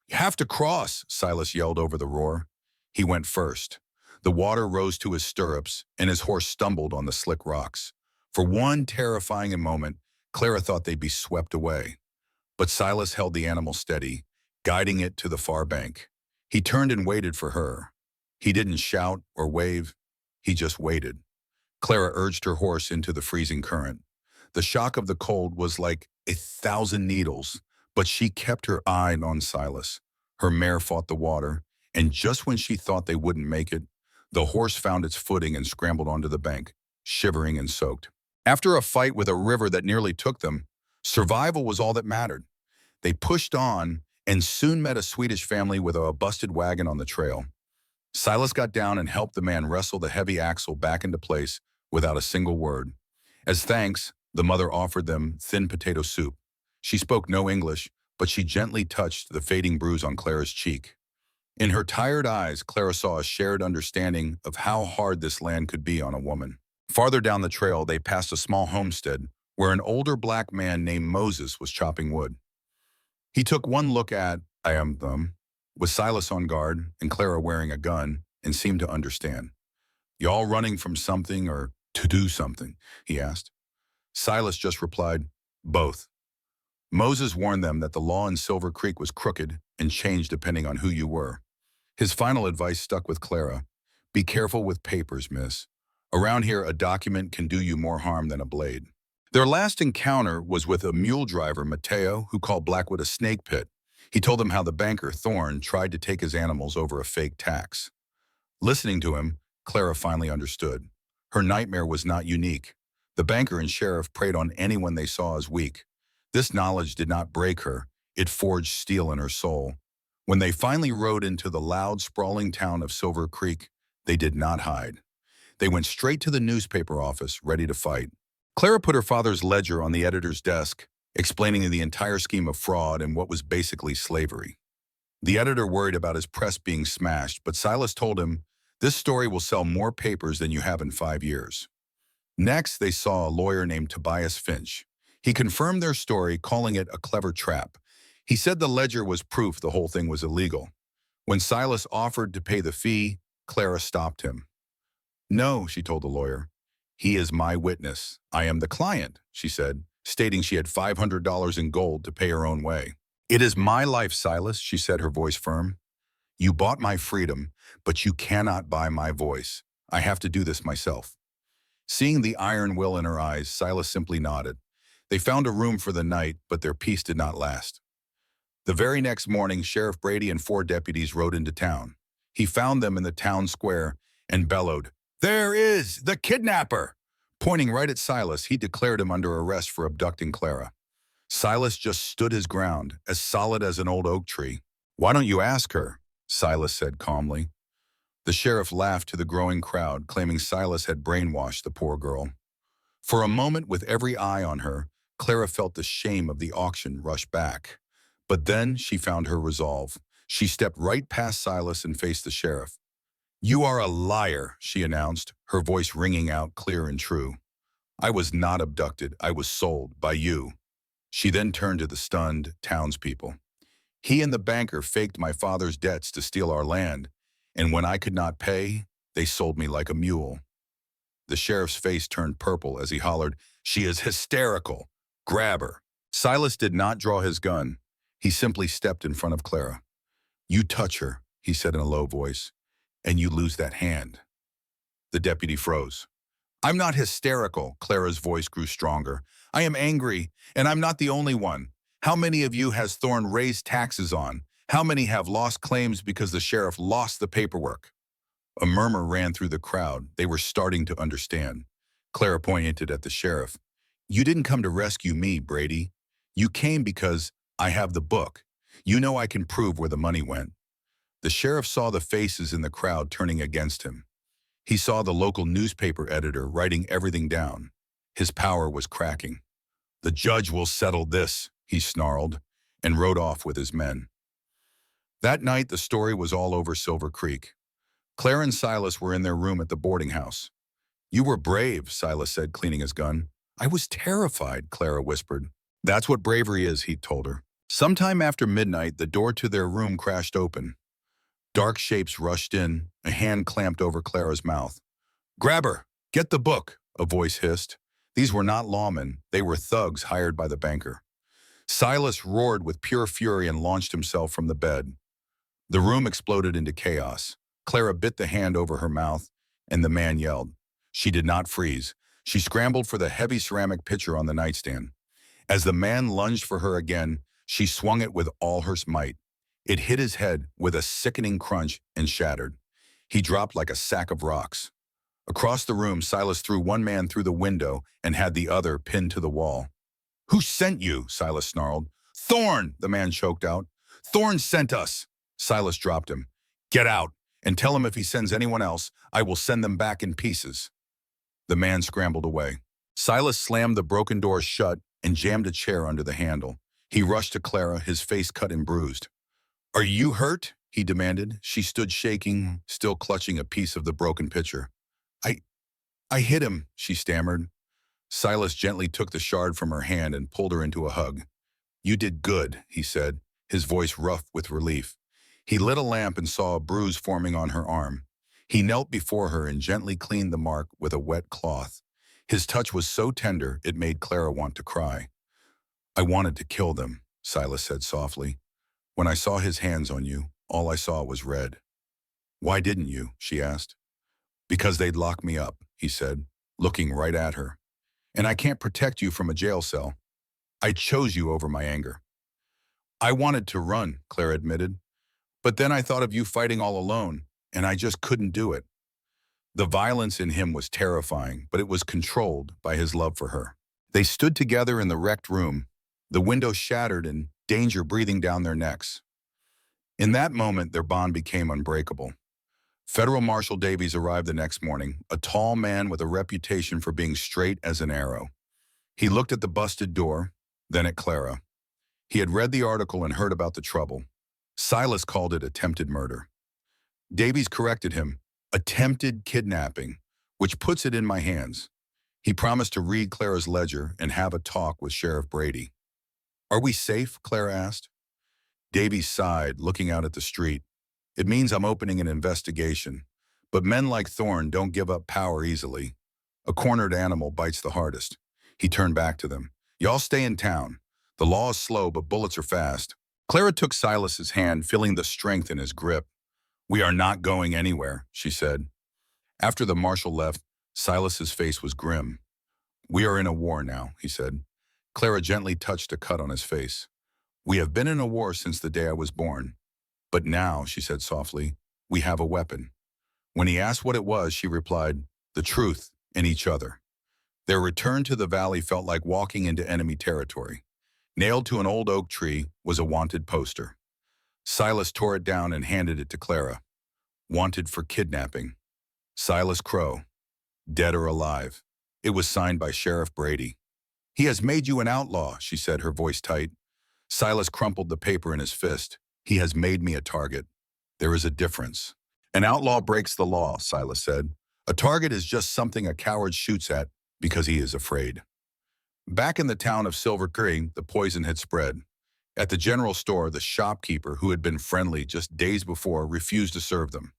"You have to cross," Silas yelled over the roar. He went first. The water rose to his stirrups, and his horse stumbled on the slick rocks. For one terrifying moment, Clara thought they'd be swept away. But Silas held the animal steady, guiding it to the far bank. He turned and waited for her. He didn't shout or wave. He just waited. Clara urged her horse into the freezing current. The shock of the cold was like 1,000 needles, but she kept her eye on Silas. Her mare fought the water, and just when she thought they wouldn't make it, the horse found its footing and scrambled onto the bank, shivering and soaked. After a fight with a river that nearly took them, survival was all that mattered. They pushed on and soon met a Swedish family with a busted wagon on the trail. Silas got down and helped the man wrestle the heavy axle back into place without a single word. As thanks, the mother offered them thin potato soup. She spoke no English, but she gently touched the fading bruise on Clara's cheek. In her tired eyes, Clara saw a shared understanding of how hard this land could be on a woman. Farther down the trail, they passed a small homestead where an older black man named Moses was chopping wood. He took one look at them, with Silas on guard and Clara wearing a gun, and seemed to understand. "Y'all running from something or to do something?" he asked. Silas just replied, "Both." Moses warned them that the law in Silver Creek was crooked and changed depending on who you were. His final advice stuck with Clara. "Be careful with papers, miss. Around here, a document can do you more harm than a blade." Their last encounter was with a mule driver, Mateo, who called Blackwood a snake pit. He told them how the banker, Thorne, tried to take his animals over a fake tax. Listening to him, Clara finally understood. Her nightmare was not unique. The banker and sheriff preyed on anyone they saw as weak. This knowledge did not break her. It forged steel in her soul. When they finally rode into the loud, sprawling town of Silver Creek, they did not hide. They went straight to the newspaper office, ready to fight. Clara put her father's ledger on the editor's desk, explaining the entire scheme of fraud and what was basically slavery. The editor worried about his press being smashed, but Silas told him, "This story will sell more papers than you have in 5 years." Next, they saw a lawyer named Tobias Finch. He confirmed their story, calling it a clever trap. He said the ledger was proof the whole thing was illegal. When Silas offered to pay the fee, Clara stopped him. "No," she told the lawyer. "He is my witness. I am the client," she said, stating she had $500 in gold to pay her own way. "It is my life, Silas," she said, her voice firm. "You bought my freedom, but you cannot buy my voice. I have to do this myself." Seeing the iron will in her eyes, Silas simply nodded. They found a room for the night, but their peace did not last. The very next morning, Sheriff Brady and 4 deputies rode into town. He found them in the town square and bellowed, "There is the kidnapper!" Pointing right at Silas, he declared him under arrest for abducting Clara. Silas just stood his ground, as solid as an old oak tree. "Why don't you ask her?" Silas said calmly. The sheriff laughed to the growing crowd, claiming Silas had brainwashed the poor girl. For a moment, with every eye on her, Clara felt the shame of the auction rush back. But then she found her resolve. She stepped right past Silas and faced the sheriff. "You are a liar," she announced, her voice ringing out clear and true. "I was not abducted. I was sold by you." She then turned to the stunned townspeople. "He and the banker faked my father's debts to steal our land, and when I could not pay, they sold me like a mule." The sheriff's face turned purple as he hollered, "She is hysterical. Grab her." Silas did not draw his gun. He simply stepped in front of Clara. "You touch her," he said in a low voice, "and you lose that hand." The deputy froze. "I'm not hysterical," Clara's voice grew stronger. "I am angry, and I'm not the only one. How many of you has Thorne raised taxes on? How many have lost claims because the sheriff lost the paperwork?" A murmur ran through the crowd. They were starting to understand. Clara pointed at the sheriff. "You didn't come to rescue me, Brady. You came because I have the book. You know I can prove where the money went." The sheriff saw the faces in the crowd turning against him. He saw the local newspaper editor writing everything down. His power was cracking. "The judge will settle this," he snarled, and rode off with his men. That night, the story was all over Silver Creek. Clara and Silas were in their room at the boarding house. "You were brave," Silas said, cleaning his gun. "I was terrified," Clara whispered. "That's what bravery is," he told her. Sometime after midnight, the door to their room crashed open. Dark shapes rushed in, a hand clamped over Clara's mouth. "Grab her! Get the book!" a voice hissed. These were not lawmen, they were thugs hired by the banker. Silas roared with pure fury and launched himself from the bed. The room exploded into chaos. Clara bit the hand over her mouth, and the man yelled. She did not freeze. She scrambled for the heavy ceramic pitcher on the nightstand. As the man lunged for her again, she swung it with all her might. It hit his head with a sickening crunch and shattered. He dropped like a sack of rocks. Across the room, Silas threw one man through the window and had the other pinned to the wall. "Who sent you?" Silas snarled. "Thorn," the man choked out. "Thorn sent us." Silas dropped him. "Get out, and tell him if he sends anyone else, I will send them back in pieces." The man scrambled away. Silas slammed the broken door shut and jammed a chair under the handle. He rushed to Clara, his face cut and bruised. "Are you hurt?" he demanded. She stood shaking, still clutching a piece of the broken pitcher. I, I hit him," she stammered. Silas gently took the shard from her hand and pulled her into a hug. "You did good," he said, his voice rough with relief. He lit a lamp and saw a bruise forming on her arm. He knelt before her and gently cleaned the mark with a wet cloth. His touch was so tender it made Clara want to cry. "I wanted to kill them," Silas said softly. "When I saw his hands on you, all I saw was red." "Why didn't you?" she asked. "Because they'd lock me up," he said, looking right at her. "And I can't protect you from a jail cell. I chose you over my anger." "I wanted to run," Clara admitted. "But then I thought of you fighting all alone, and I just couldn't do it." The violence in him was terrifying, but it was controlled by his love for her. They stood together in the wrecked room, the window shattered and danger breathing down their necks. In that moment, their bond became unbreakable. Federal Marshal Davies arrived the next morning, a tall man with a reputation for being straight as an arrow. He looked at the busted door, then at Clara. He had read the article and heard about the trouble. Silas called it attempted murder. Davies corrected him, attempted kidnapping, which puts it in my hands. He promised to read Clara's ledger and have a talk with Sheriff Brady. "Are we safe?" Clara asked. Davies sighed, looking out at the street. "It means I'm opening an investigation. But men like Thorne don't give up power easily. A cornered animal bites the hardest." He turned back to them. "Y'all stay in town. The law is slow, but bullets are fast." Clara took Silas's hand, feeling the strength in his grip. "We are not going anywhere," she said. After the marshal left, Silas's face was grim. "We are in a war now," he said. Clara gently touched a cut on his face. "We have been in a war since the day I was born. But now," she said softly, "we have a weapon." When he asked what it was, she replied, "The truth and each other." Their return to the valley felt like walking into enemy territory. Nailed to an old oak tree was a wanted poster. Silas tore it down and handed it to Clara. "Wanted for kidnapping. Silas Crow, dead or alive." It was signed by Sheriff Brady. "He has made you an outlaw," she said, her voice tight. Silas crumpled the paper in his fist. "He has made me a target. There is a difference." "An outlaw breaks the law," Silas said. "A target is just something a coward shoots at because he is afraid." Back in the town of Silver Creek, the poison had spread. At the general store, the shopkeeper, who had been friendly just days before, refused to serve them.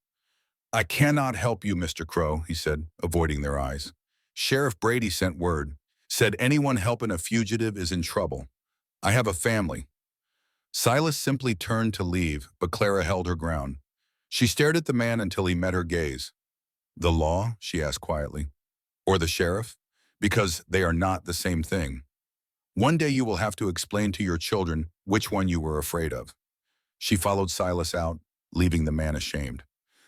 "I cannot help you, Mr. Crow," he said, avoiding their eyes. "Sheriff Brady sent word. Said anyone helping a fugitive is in trouble. I have a family." Silas simply turned to leave, but Clara held her ground. She stared at the man until he met her gaze. "The law?" she asked quietly. "Or the sheriff? Because they are not the same thing. One day you will have to explain to your children which one you were afraid of." She followed Silas out, leaving the man ashamed.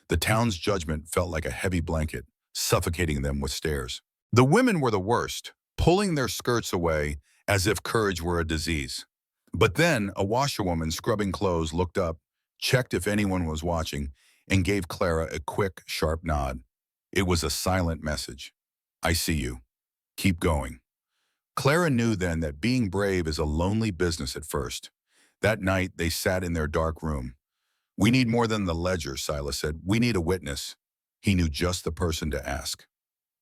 The town's judgment felt like a heavy blanket, suffocating them with stares. The women were the worst, pulling their skirts away as if courage were a disease. But then a washerwoman scrubbing clothes looked up, checked if anyone was watching, and gave Clara a quick, sharp nod. It was a silent message. "I see you. Keep going." Clara knew then that being brave is a lonely business at first. That night, they sat in their dark room. "We need more than the ledger," Silas said. "We need a witness." He knew just the person to ask.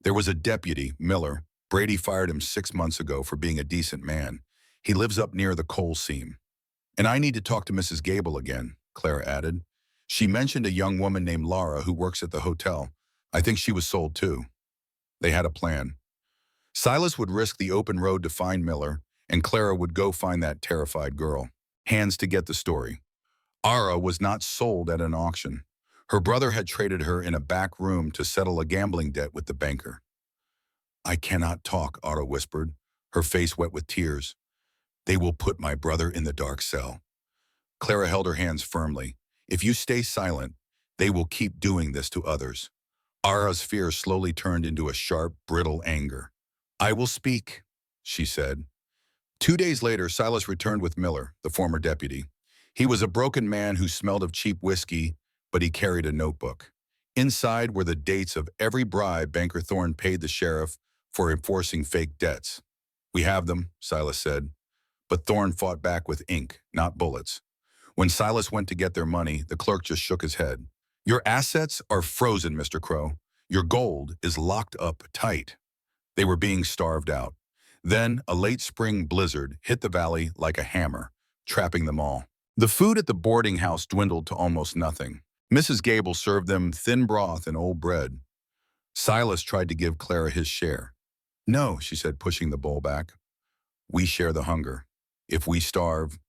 There was a deputy, Miller. Brady fired him 6 months ago for being a decent man. He lives up near the coal seam. "And I need to talk to Mrs. Gable again," Clara added. "She mentioned a young woman named Laura who works at the hotel. I think she was sold too." They had a plan. Silas would risk the open road to find Miller, and Clara would go find that terrified girl. Hands to get the story. Ara was not sold at an auction. Her brother had traded her in a back room to settle a gambling debt with the banker. I cannot talk, Otto whispered, her face wet with tears. They will put my brother in the dark cell. Clara held her hands firmly. If you stay silent, they will keep doing this to others. Ara's fear slowly turned into a sharp, brittle anger. I will speak, she said. 2 days later, Silas returned with Miller, the former deputy. He was a broken man who smelled of cheap whiskey, but he carried a notebook. Inside were the dates of every bribe Banker Thorne paid the sheriff for enforcing fake debts. We have them, Silas said, but Thorne fought back with ink, not bullets. When Silas went to get their money, the clerk just shook his head. Your assets are frozen, Mr. Crow. Your gold is locked up tight. They were being starved out. Then a late spring blizzard hit the valley like a hammer, trapping them all. The food at the boarding house dwindled to almost nothing. Mrs. Gable served them thin broth and old bread. Silas tried to give Clara his share. No, she said, pushing the bowl back. We share the hunger. If we starve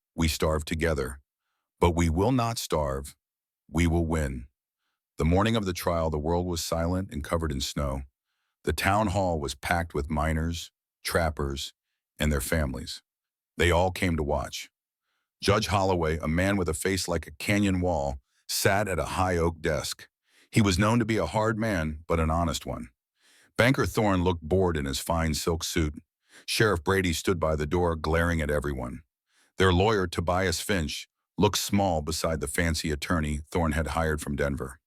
together. But we will not starve. We will win. The morning of the trial, the world was silent and covered in snow. The town hall was packed with miners, trappers, and their families. They all came to watch. Judge Holloway, a man with a face like a canyon wall, sat at a high oak desk. He was known to be a hard man, but an honest one. Banker Thorne looked bored in his fine silk suit. Sheriff Brady stood by the door, glaring at everyone. Their lawyer, Tobias Finch, looked small beside the fancy attorney Thorne had hired from Denver.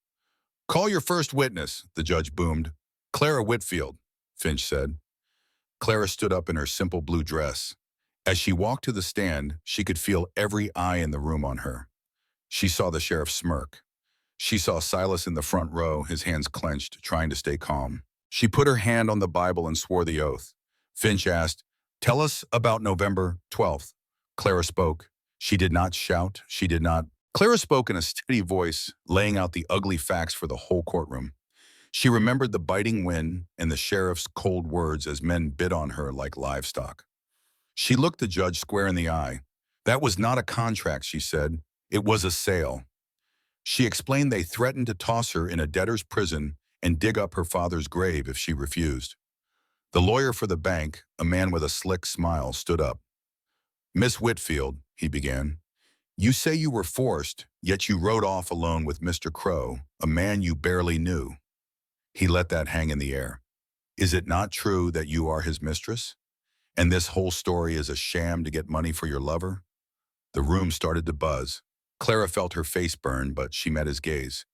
Call your first witness, the judge boomed. Clara Whitfield, Finch said. Clara stood up in her simple blue dress. As she walked to the stand, she could feel every eye in the room on her. She saw the sheriff smirk. She saw Silas in the front row, his hands clenched, trying to stay calm. She put her hand on the Bible and swore the oath. Finch asked, Tell us about November 12th. Clara spoke. She did not shout. She did not. Clara spoke in a steady voice, laying out the ugly facts for the whole courtroom. She remembered the biting wind and the sheriff's cold words as men bit on her like livestock. She looked the judge square in the eye. That was not a contract, she said. It was a sale. She explained they threatened to toss her in a debtor's prison and dig up her father's grave if she refused. The lawyer for the bank, a man with a slick smile, stood up. Miss Whitfield, he began, you say you were forced, yet you rode off alone with Mr. Crow, a man you barely knew. He let that hang in the air. Is it not true that you are his mistress? And this whole story is a sham to get money for your lover? The room started to buzz. Clara felt her face burn, but she met his gaze.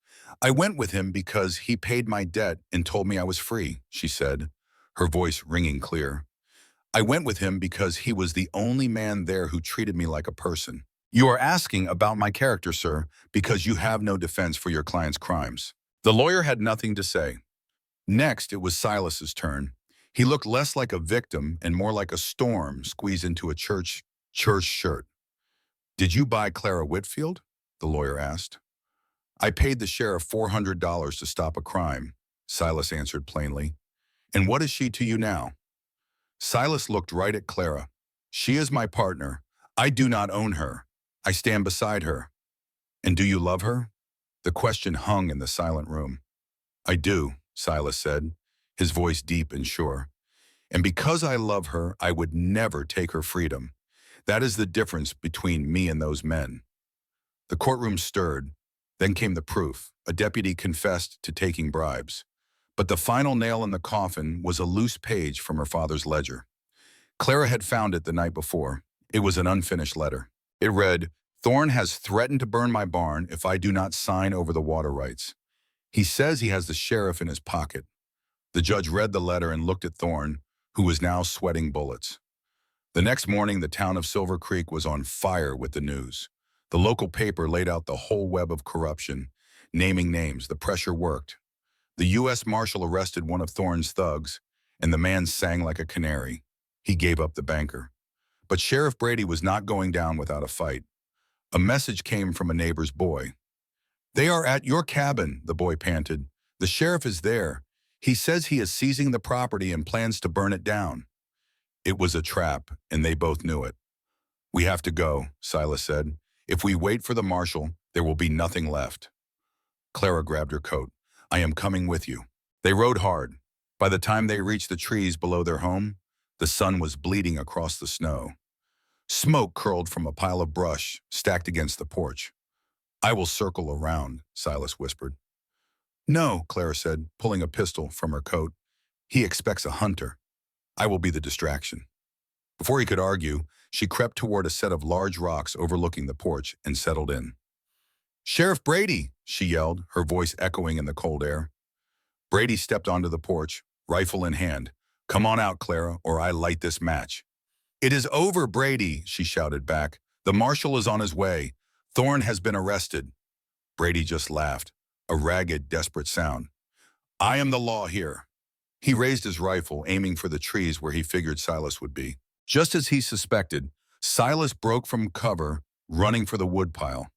I went with him because he paid my debt and told me I was free, she said, her voice ringing clear. I went with him because he was the only man there who treated me like a person. You are asking about my character, sir, because you have no defense for your client's crimes. The lawyer had nothing to say. Next, it was Silas's turn. He looked less like a victim and more like a storm squeezed into a church shirt. Did you buy Clara Whitfield? The lawyer asked. I paid the sheriff $400 to stop a crime, Silas answered plainly. And what is she to you now? Silas looked right at Clara. She is my partner. I do not own her. I stand beside her. And do you love her? The question hung in the silent room. I do, Silas said, his voice deep and sure. And because I love her, I would never take her freedom. That is the difference between me and those men. The courtroom stirred. Then came the proof. A deputy confessed to taking bribes. But the final nail in the coffin was a loose page from her father's ledger. Clara had found it the night before. It was an unfinished letter. It read, Thorne has threatened to burn my barn if I do not sign over the water rights. He says he has the sheriff in his pocket. The judge read the letter and looked at Thorne, who was now sweating bullets. The next morning, the town of Silver Creek was on fire with the news. The local paper laid out the whole web of corruption, naming names. The pressure worked. The U.S. Marshal arrested one of Thorne's thugs, and the man sang like a canary. He gave up the banker. But Sheriff Brady was not going down without a fight. A message came from a neighbor's boy. They are at your cabin, the boy panted. The sheriff is there. He says he is seizing the property and plans to burn it down. It was a trap, and they both knew it. We have to go, Silas said. If we wait for the marshal, there will be nothing left. Clara grabbed her coat. I am coming with you. They rode hard. By the time they reached the trees below their home, the sun was bleeding across the snow. Smoke curled from a pile of brush stacked against the porch. "I will circle around," Silas whispered. "No," Clara said, pulling a pistol from her coat. "He expects a hunter. I will be the distraction." Before he could argue, she crept toward a set of large rocks overlooking the porch and settled in. "Sheriff Brady," she yelled, her voice echoing in the cold air. Brady stepped onto the porch, rifle in hand. "Come on out, Clara, or I light this match." "It is over, Brady," she shouted back. "The marshal is on his way. Thorne has been arrested." Brady just laughed, a ragged, desperate sound. "I am the law here." He raised his rifle, aiming for the trees where he figured Silas would be. Just as he suspected, Silas broke from cover, running for the woodpile.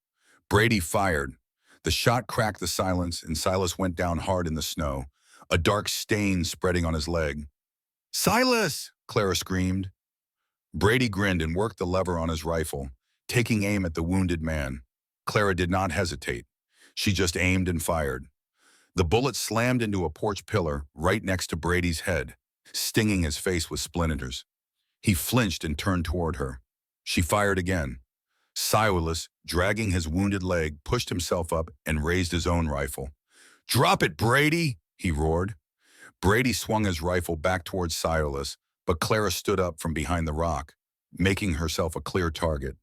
Brady fired. The shot cracked the silence, and Silas went down hard in the snow, a dark stain spreading on his leg. "Silas!" Clara screamed. Brady grinned and worked the lever on his rifle, taking aim at the wounded man. Clara did not hesitate. She just aimed and fired. The bullet slammed into a porch pillar right next to Brady's head, stinging his face with splinters. He flinched and turned toward her. She fired again. Silas, dragging his wounded leg, pushed himself up and raised his own rifle. "Drop it, Brady!" he roared. Brady swung his rifle back towards Silas, but Clara stood up from behind the rock, making herself a clear target.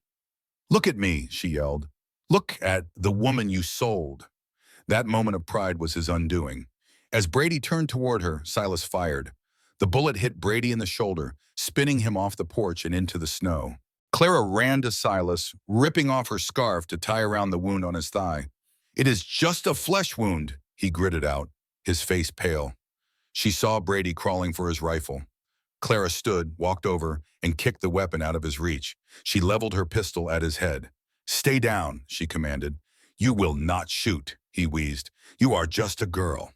"Look at me," she yelled. "Look at the woman you sold." That moment of pride was his undoing. As Brady turned toward her, Silas fired. The bullet hit Brady in the shoulder, spinning him off the porch and into the snow. Clara ran to Silas, ripping off her scarf to tie around the wound on his thigh. "It is just a flesh wound," he gritted out, his face pale. She saw Brady crawling for his rifle. Clara stood, walked over, and kicked the weapon out of his reach. She leveled her pistol at his head. "Stay down," she commanded. "You will not shoot," he wheezed. "You are just a girl."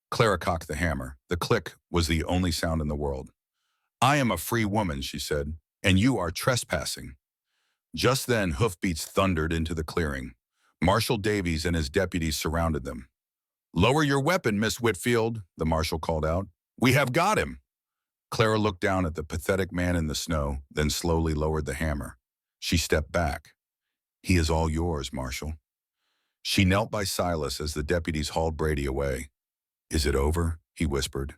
Clara cocked the hammer. The click was the only sound in the world. "I am a free woman," she said, "and you are trespassing." Just then, hoofbeats thundered into the clearing. Marshal Davies and his deputies surrounded them. "Lower your weapon, Miss Whitfield," the marshal called out. "We have got him." Clara looked down at the pathetic man in the snow, then slowly lowered the hammer. She stepped back. "He is all yours, Marshal." She knelt by Silas as the deputies hauled Brady away. "Is it over?" he whispered.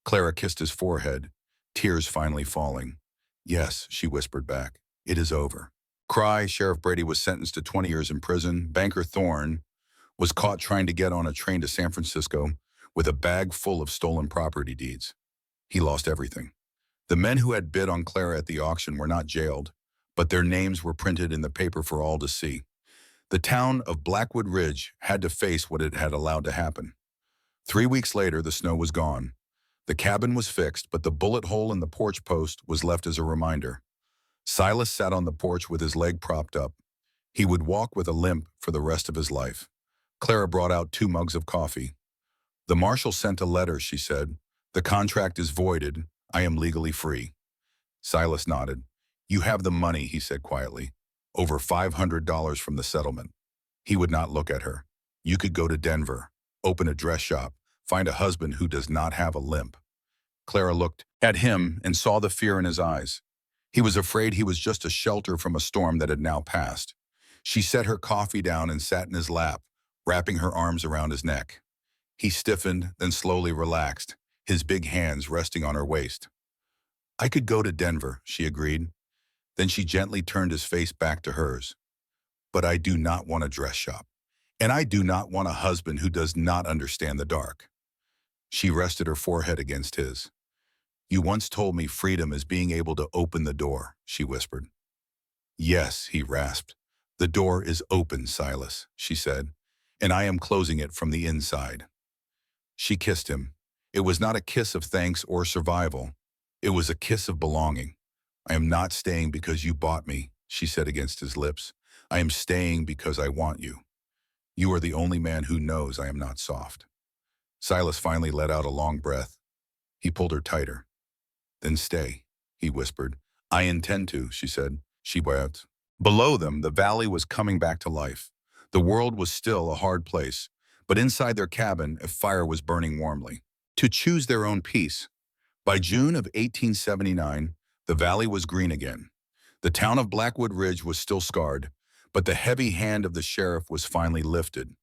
Clara kissed his forehead, tears finally falling. "Yes," she whispered back. "It is over." Sheriff Brady was sentenced to 20 years in prison. Banker Thorne was caught trying to get on a train to San Francisco with a bag full of stolen property deeds. He lost everything. The men who had bid on Clara at the auction were not jailed, but their names were printed in the paper for all to see. The town of Blackwood Ridge had to face what it had allowed to happen. 3 weeks later, the snow was gone. The cabin was fixed, but the bullet hole in the porch post was left as a reminder. Silas sat on the porch with his leg propped up. He would walk with a limp for the rest of his life. Clara brought out 2 mugs of coffee. "The marshal sent a letter," she said. "The contract is voided. I am legally free." Silas nodded. "You have the money," he said quietly. "Over $500 from the settlement." He would not look at her. "You could go to Denver, open a dress shop, find a husband who does not have a limp." Clara looked at him and saw the fear in his eyes. He was afraid he was just a shelter from a storm that had now passed. She set her coffee down and sat in his lap, wrapping her arms around his neck. He stiffened, then slowly relaxed, his big hands resting on her waist. "I could go to Denver," she agreed. Then she gently turned his face back to hers. "But I do not want a dress shop, and I do not want a husband who does not understand the dark." She rested her forehead against his. "You once told me freedom is being able to open the door," she whispered. "Yes," he rasped. "The door is open, Silas," she said, "and I am closing it from the inside." She kissed him. It was not a kiss of thanks or survival. It was a kiss of belonging. "I am not staying because you bought me," she said against his lips. "I am staying because I want you. You are the only man who knows I am not soft." Silas finally let out a long breath. He pulled her tighter. "Then stay," he whispered. "I intend to," she said. She wept. Below them, the valley was coming back to life. The world was still a hard place, but inside their cabin, a fire was burning warmly. to choose their own peace. By June of 1879, the valley was green again. The town of Blackwood Ridge was still scarred, but the heavy hand of the sheriff was finally lifted.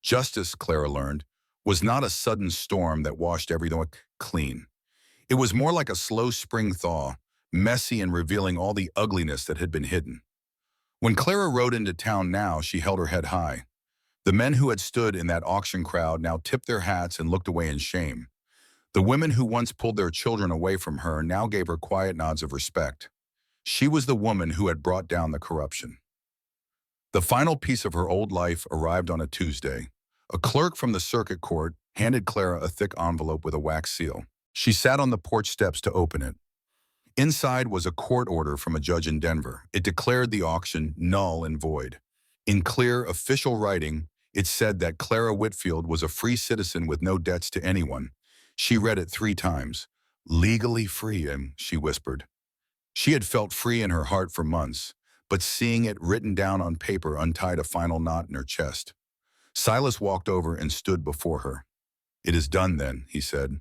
Justice, Clara learned, was not a sudden storm that washed everything clean. It was more like a slow spring thaw, messy and revealing all the ugliness that had been hidden. When Clara rode into town now, she held her head high. The men who had stood in that auction crowd now tipped their hats and looked away in shame. The women who once pulled their children away from her now gave her quiet nods of respect. She was the woman who had brought down the corruption. The final piece of her old life arrived on a Tuesday. A clerk from the circuit court handed Clara a thick envelope with a wax seal. She sat on the porch steps to open it. Inside was a court order from a judge in Denver. It declared the auction null and void. In clear, official writing, it said that Clara Whitfield was a free citizen with no debts to anyone. She read it 3 times. "Legally free," she whispered. She had felt free in her heart for months, but seeing it written down on paper untied a final knot in her chest. Silas walked over and stood before her. "It is done then," he said.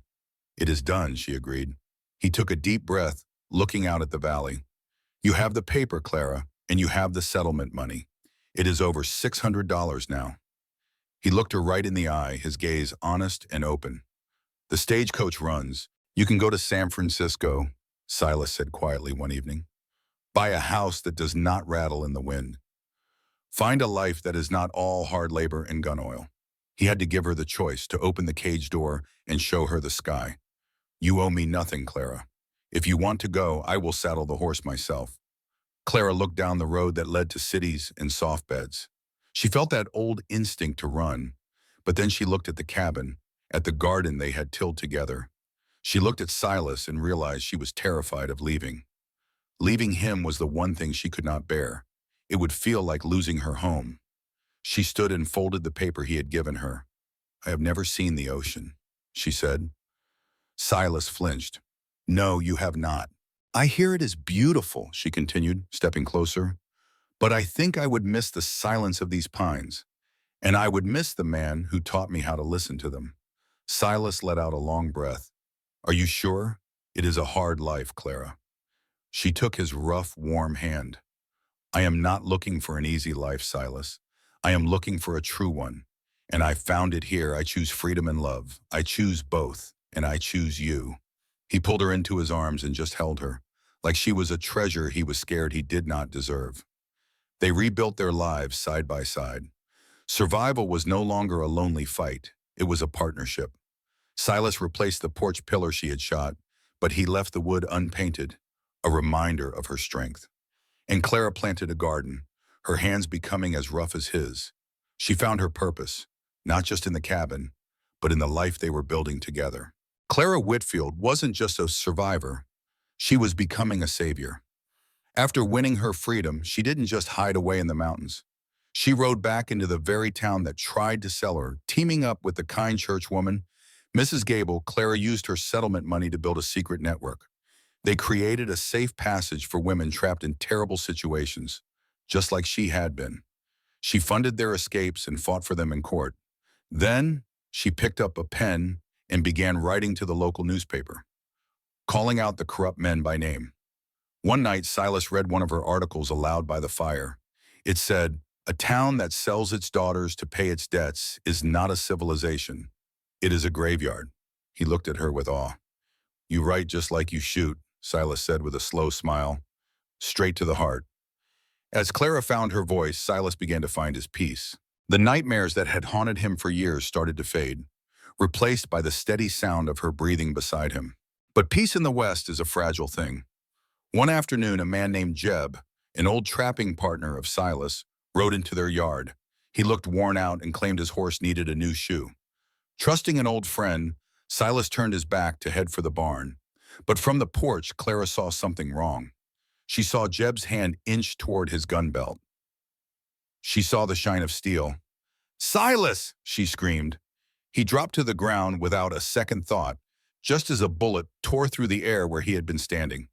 "It is done," she agreed. He took a deep breath, looking out at the valley. "You have the paper, Clara, and you have the settlement money. It is over $600 now." He looked her right in the eye, his gaze honest and open. "The stagecoach runs. You can go to San Francisco," Silas said quietly one evening. "Buy a house that does not rattle in the wind. Find a life that is not all hard labor and gun oil." He had to give her the choice to open the cage door and show her the sky. "You owe me nothing, Clara. If you want to go, I will saddle the horse myself." Clara looked down the road that led to cities and soft beds. She felt that old instinct to run, but then she looked at the cabin, at the garden they had tilled together. She looked at Silas and realized she was terrified of leaving. Leaving him was the one thing she could not bear. It would feel like losing her home. She stood and folded the paper he had given her. "I have never seen the ocean," she said. Silas flinched. "No, you have not." "I hear it is beautiful," she continued, stepping closer. "But I think I would miss the silence of these pines. And I would miss the man who taught me how to listen to them." Silas let out a long breath. "Are you sure? It is a hard life, Clara." She took his rough, warm hand. "I am not looking for an easy life, Silas. I am looking for a true one. And I found it here. I choose freedom and love. I choose both, and I choose you." He pulled her into his arms and just held her, like she was a treasure he was scared he did not deserve. They rebuilt their lives side by side. Survival was no longer a lonely fight. It was a partnership. Silas replaced the porch pillar she had shot, but he left the wood unpainted, a reminder of her strength. And Clara planted a garden, her hands becoming as rough as his. She found her purpose, not just in the cabin, but in the life they were building together. Clara Whitfield wasn't just a survivor. She was becoming a savior. After winning her freedom, she didn't just hide away in the mountains. She rode back into the very town that tried to sell her, teaming up with the kind churchwoman, Mrs. Gable. Clara used her settlement money to build a secret network. They created a safe passage for women trapped in terrible situations, just like she had been. She funded their escapes and fought for them in court. Then, she picked up a pen and began writing to the local newspaper, calling out the corrupt men by name. One night, Silas read one of her articles aloud by the fire. It said, "A town that sells its daughters to pay its debts is not a civilization. It is a graveyard." He looked at her with awe. "You write just like you shoot," Silas said with a slow smile, "straight to the heart." As Clara found her voice, Silas began to find his peace. The nightmares that had haunted him for years started to fade, replaced by the steady sound of her breathing beside him. But peace in the West is a fragile thing. One afternoon, a man named Jeb, an old trapping partner of Silas, rode into their yard. He looked worn out and claimed his horse needed a new shoe. Trusting an old friend, Silas turned his back to head for the barn. But from the porch, Clara saw something wrong. She saw Jeb's hand inch toward his gun belt. She saw the shine of steel. "Silas!" she screamed. He dropped to the ground without a second thought, just as a bullet tore through the air where he had been standing.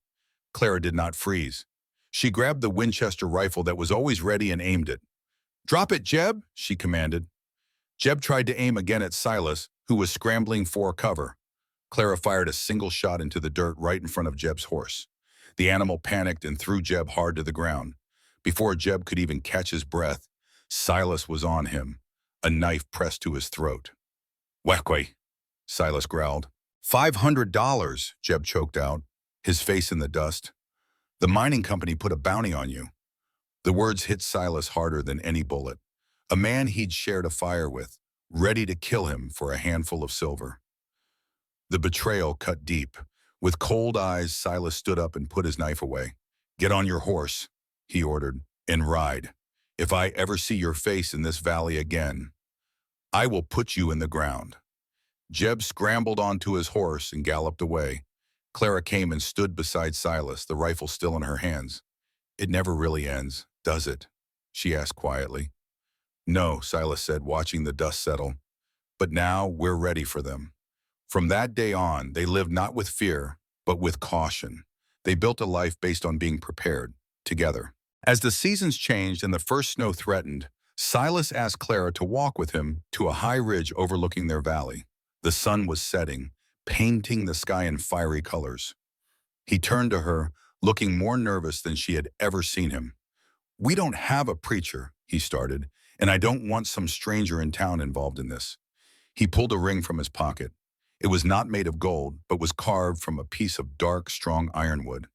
Clara did not freeze. She grabbed the Winchester rifle that was always ready and aimed it. "Drop it, Jeb," she commanded. Jeb tried to aim again at Silas, who was scrambling for cover. Clara fired a single shot into the dirt right in front of Jeb's horse. The animal panicked and threw Jeb hard to the ground. Before Jeb could even catch his breath, Silas was on him, a knife pressed to his throat. "Whackwe," Silas growled. "$500, Jeb choked out, his face in the dust. "The mining company put a bounty on you." The words hit Silas harder than any bullet. A man he'd shared a fire with, ready to kill him for a handful of silver. The betrayal cut deep. With cold eyes, Silas stood up and put his knife away. "Get on your horse," he ordered, "and ride. If I ever see your face in this valley again, I will put you in the ground." Jeb scrambled onto his horse and galloped away. Clara came and stood beside Silas, the rifle still in her hands. "It never really ends, does it?" she asked quietly. "No," Silas said, watching the dust settle. "But now we're ready for them." From that day on, they lived not with fear, but with caution. They built a life based on being prepared, together. As the seasons changed and the first snow threatened, Silas asked Clara to walk with him to a high ridge overlooking their valley. The sun was setting, painting the sky in fiery colors. He turned to her, looking more nervous than she had ever seen him. "We don't have a preacher," he started, "and I don't want some stranger in town involved in this." He pulled a ring from his pocket. It was not made of gold, but was carved from a piece of dark, strong ironwood.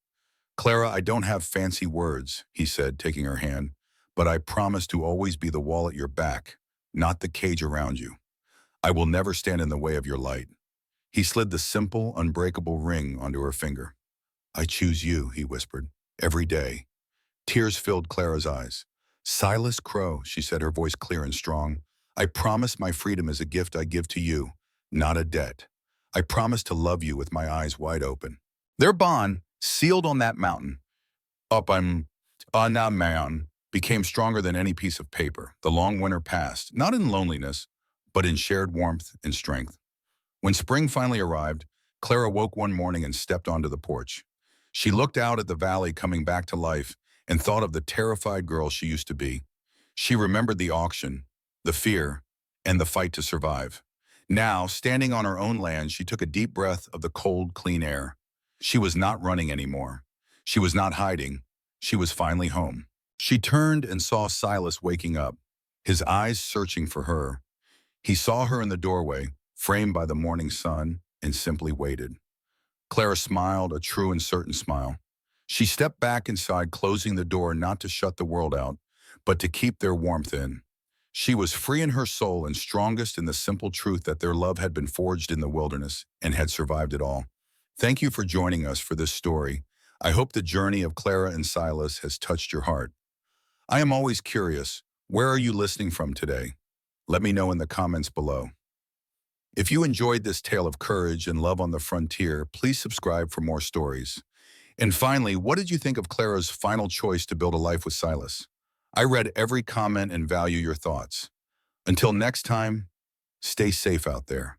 "Clara, I don't have fancy words," he said, taking her hand, "but I promise to always be the wall at your back, not the cage around you. I will never stand in the way of your light." He slid the simple, unbreakable ring onto her finger. "I choose you," he whispered, "every day." Tears filled Clara's eyes. "Silas Crow," she said, her voice clear and strong, "I promise my freedom is a gift I give to you, not a debt. I promise to love you with my eyes wide open." Their bond, sealed on that mountain, on that mountain, became stronger than any piece of paper. The long winter passed, not in loneliness, but in shared warmth and strength. When spring finally arrived, Clara woke one morning and stepped onto the porch. She looked out at the valley coming back to life and thought of the terrified girl she used to be. She remembered the auction, the fear, and the fight to survive. Now, standing on her own land, she took a deep breath of the cold, clean air. She was not running anymore. She was not hiding. She was finally home. She turned and saw Silas waking up, his eyes searching for her. He saw her in the doorway, framed by the morning sun, and simply waited. Clara smiled, a true and certain smile. She stepped back inside, closing the door not to shut the world out, but to keep their warmth in. She was free in her soul and strongest in the simple truth that their love had been forged in the wilderness and had survived it all. Thank you for joining us for this story. I hope the journey of Clara and Silas has touched your heart. I am always curious, where are you listening from today? Let me know in the comments below. If you enjoyed this tale of courage and love on the frontier, please subscribe for more stories. And finally, what did you think of Clara's final choice to build a life with Silas? I read every comment and value your thoughts. Until next time, stay safe out there.